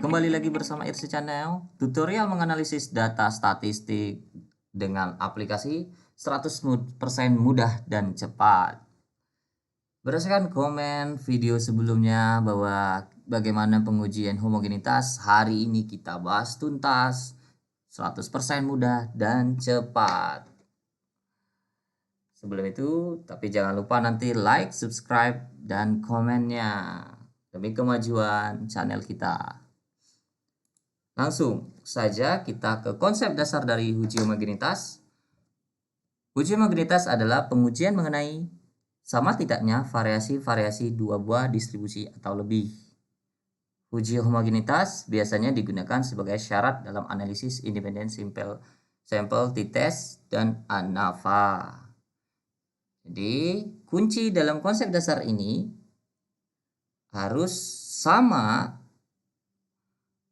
kembali lagi bersama Irsi Channel, tutorial menganalisis data statistik dengan aplikasi 100% mudah dan cepat. Berdasarkan komen video sebelumnya bahwa bagaimana pengujian homogenitas, hari ini kita bahas tuntas, 100% mudah dan cepat. Sebelum itu, tapi jangan lupa nanti like, subscribe, dan komennya demi kemajuan channel kita. Langsung saja kita ke konsep dasar dari uji homogenitas. Uji homogenitas adalah pengujian mengenai sama tidaknya variasi-variasi dua buah distribusi atau lebih. Uji homogenitas biasanya digunakan sebagai syarat dalam analisis independen sample t-test dan ANAVA. Jadi, kunci dalam konsep dasar ini harus sama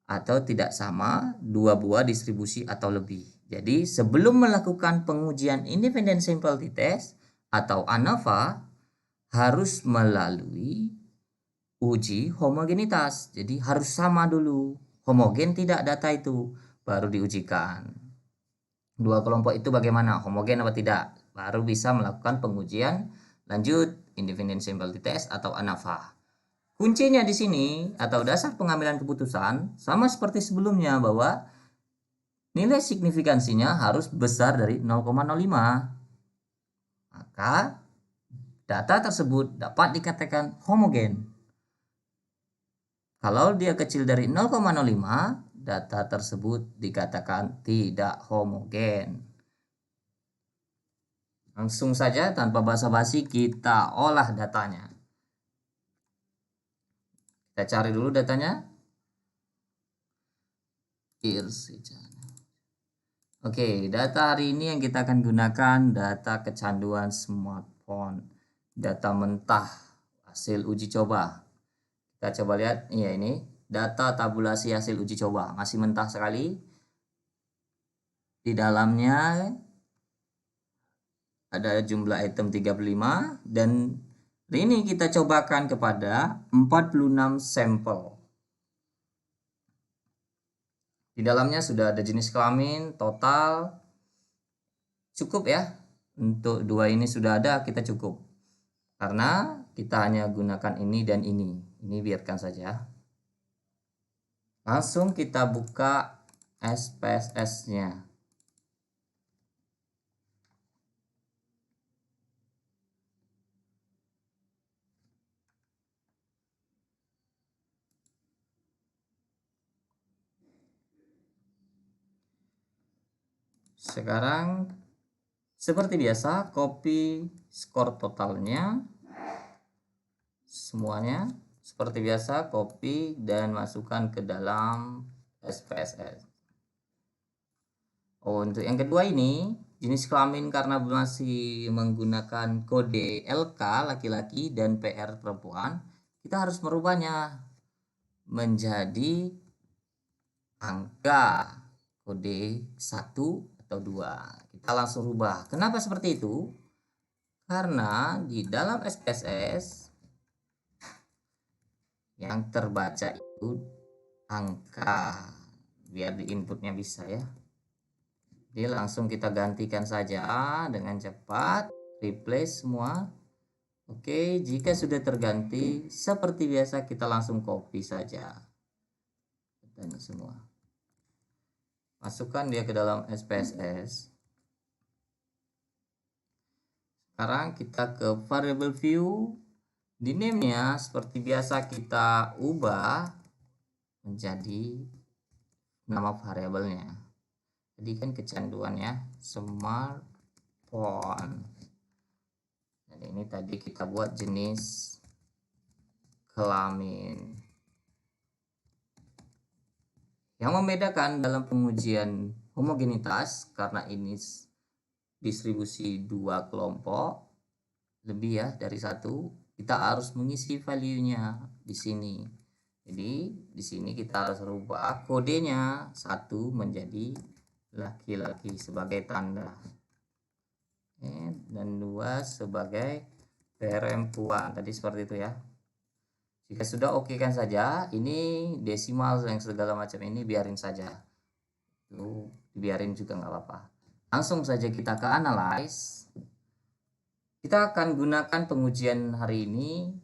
atau tidak sama dua buah distribusi atau lebih. Jadi sebelum melakukan pengujian independent sample t-test atau ANAVA harus melalui uji homogenitas. Jadi harus sama dulu, homogen tidak data itu baru diujikan. Dua kelompok itu bagaimana, homogen apa tidak, baru bisa melakukan pengujian lanjut independent sample t-test atau ANAVA. Kuncinya di sini atau dasar pengambilan keputusan sama seperti sebelumnya bahwa nilai signifikansinya harus besar dari 0,05. Maka data tersebut dapat dikatakan homogen. Kalau dia kecil dari 0,05, data tersebut dikatakan tidak homogen. Langsung saja tanpa basa-basi kita olah datanya. Kita cari dulu datanya. Oke, data hari ini yang kita akan gunakan data kecanduan smartphone. Data mentah hasil uji coba. Kita coba lihat, iya ini data tabulasi hasil uji coba. Masih mentah sekali. Di dalamnya ada jumlah item 35 dan ini kita cobakan kepada 46 sampel. Di dalamnya sudah ada jenis kelamin, total. Cukup ya. Untuk dua ini sudah ada, kita cukup. Karena kita hanya gunakan ini dan ini. Ini biarkan saja. Langsung kita buka SPSS-nya. Sekarang seperti biasa copy skor totalnya semuanya seperti biasa, copy dan masukkan ke dalam SPSS. Untuk yang kedua ini jenis kelamin karena masih menggunakan kode LK laki-laki dan PR perempuan, kita harus merubahnya menjadi angka kode 1 atau 2. Kita langsung rubah. Kenapa seperti itu? Karena di dalam SPSS yang terbaca itu angka, biar di inputnya bisa ya. Jadi langsung kita gantikan saja dengan cepat, replace semua. Oke, jika sudah terganti seperti biasa kita langsung copy saja dan semua. Masukkan dia ke dalam SPSS. Sekarang kita ke variable view. Di name-nya seperti biasa kita ubah menjadi nama variabelnya. Jadi kan kecanduannya smartphone. Dan ini tadi kita buat jenis kelamin. Yang membedakan dalam pengujian homogenitas karena ini distribusi dua kelompok lebih ya dari satu, kita harus mengisi value-nya di sini. Jadi di sini kita harus rubah kodenya 1 menjadi laki-laki sebagai tanda dan 2 sebagai perempuan tadi seperti itu ya. Jika sudah oke kan saja, ini desimal yang segala macam ini biarin saja. Itu biarin juga nggak apa-apa. Langsung saja kita ke analyze. Kita akan gunakan pengujian hari ini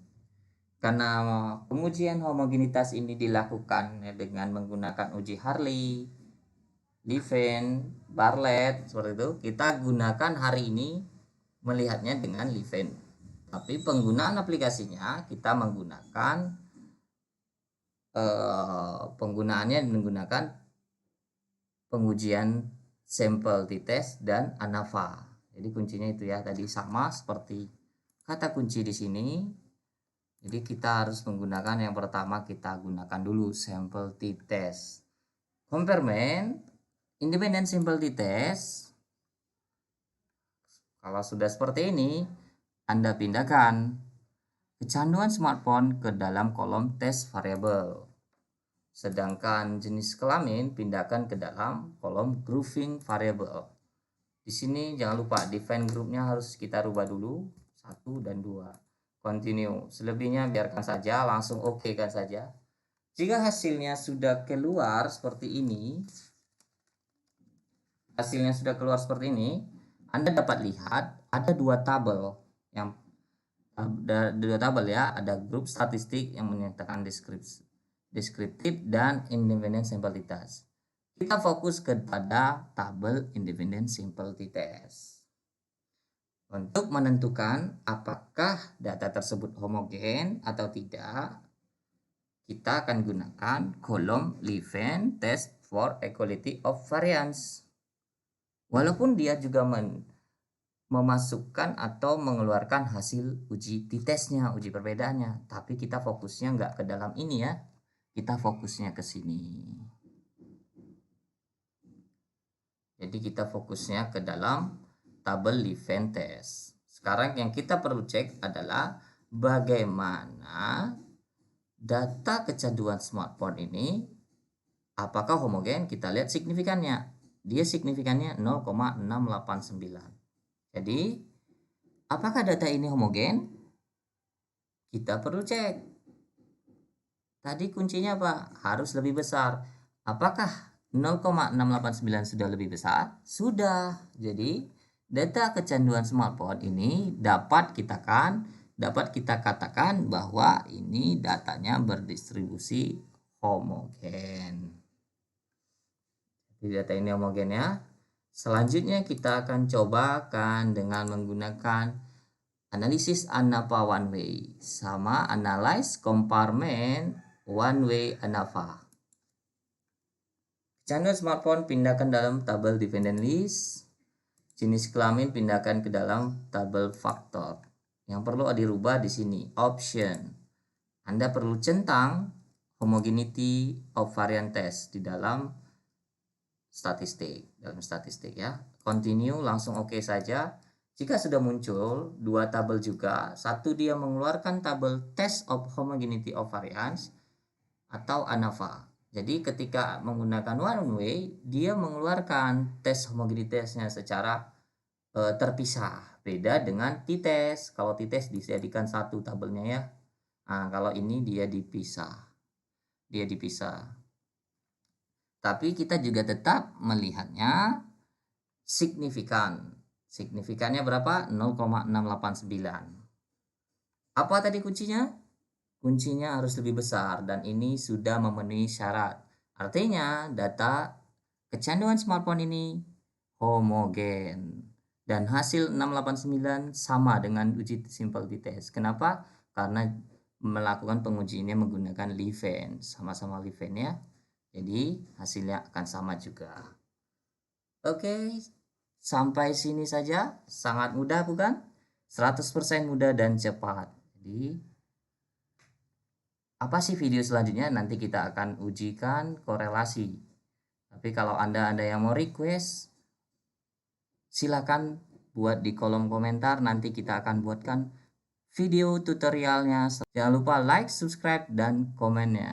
karena pengujian homogenitas ini dilakukan dengan menggunakan uji Hartley, Levin, Bartlett seperti itu. Kita gunakan hari ini melihatnya dengan Levin. Tapi penggunaan aplikasinya kita menggunakan penggunaannya menggunakan pengujian sampel t-test dan ANAVA. Jadi kuncinya itu ya, tadi sama seperti kata kunci di sini. Jadi kita harus menggunakan yang pertama, kita gunakan dulu sampel t-test. Comparement independent sample t-test. Kalau sudah seperti ini, Anda pindahkan kecanduan smartphone ke dalam kolom test variable. Sedangkan jenis kelamin pindahkan ke dalam kolom grouping variable. Di sini jangan lupa define groupnya harus kita rubah dulu 1 dan 2. Continue. Selebihnya biarkan saja, langsung oke kan saja. Jika hasilnya sudah keluar seperti ini, Anda dapat lihat ada dua tabel yang ya, ada grup statistik yang menyatakan deskriptif dan independent sample t-test. Kita fokus kepada tabel independent sample t-test. Untuk menentukan apakah data tersebut homogen atau tidak, kita akan gunakan kolom Levin test for equality of variance. Walaupun dia juga memasukkan atau mengeluarkan hasil uji t-testnya, uji perbedaannya, tapi kita fokusnya nggak ke dalam ini ya, kita fokusnya ke sini. Jadi kita fokusnya ke dalam tabel Levin test. Sekarang yang kita perlu cek adalah bagaimana data kecanduan smartphone ini apakah homogen. Kita lihat signifikannya, dia signifikannya 0,689. Jadi apakah data ini homogen? Kita perlu cek. Tadi kuncinya apa? Harus lebih besar. Apakah 0,689 sudah lebih besar? Sudah. Jadi data kecanduan smartphone ini dapat kita katakan bahwa ini datanya berdistribusi homogen. Jadi data ini homogen ya. Selanjutnya kita akan cobakan dengan menggunakan analisis ANAVA one way sama analyze comparement one way ANAVA. Kecanduan smartphone pindahkan dalam tabel dependent list. Jenis kelamin pindahkan ke dalam tabel faktor. Yang perlu dirubah di sini option. Anda perlu centang homogeneity of variant test di dalam statistik ya. Continue, langsung oke saja. Jika sudah muncul dua tabel juga, satu dia mengeluarkan tabel test of homogeneity of variance atau ANAVA. Jadi ketika menggunakan one way, dia mengeluarkan tes homogenitasnya secara terpisah. Beda dengan t-test. Kalau t-test dijadikan satu tabelnya ya. Nah, kalau ini dia dipisah. Tapi kita juga tetap melihatnya signifikan. Signifikannya berapa? 0,689. Apa tadi kuncinya? Kuncinya harus lebih besar dan ini sudah memenuhi syarat. Artinya data kecanduan smartphone ini homogen dan hasil 689 sama dengan uji simple t-test. Kenapa? Karena melakukan pengujiannya menggunakan Levin, sama-sama Levin ya. Jadi hasilnya akan sama juga. Oke, sampai sini saja. Sangat mudah bukan? 100% mudah dan cepat. Jadi apa sih video selanjutnya? Nanti kita akan ujikan korelasi. Tapi kalau Anda yang mau request, silakan buat di kolom komentar. Nanti kita akan buatkan video tutorialnya. Jangan lupa like, subscribe, dan komennya.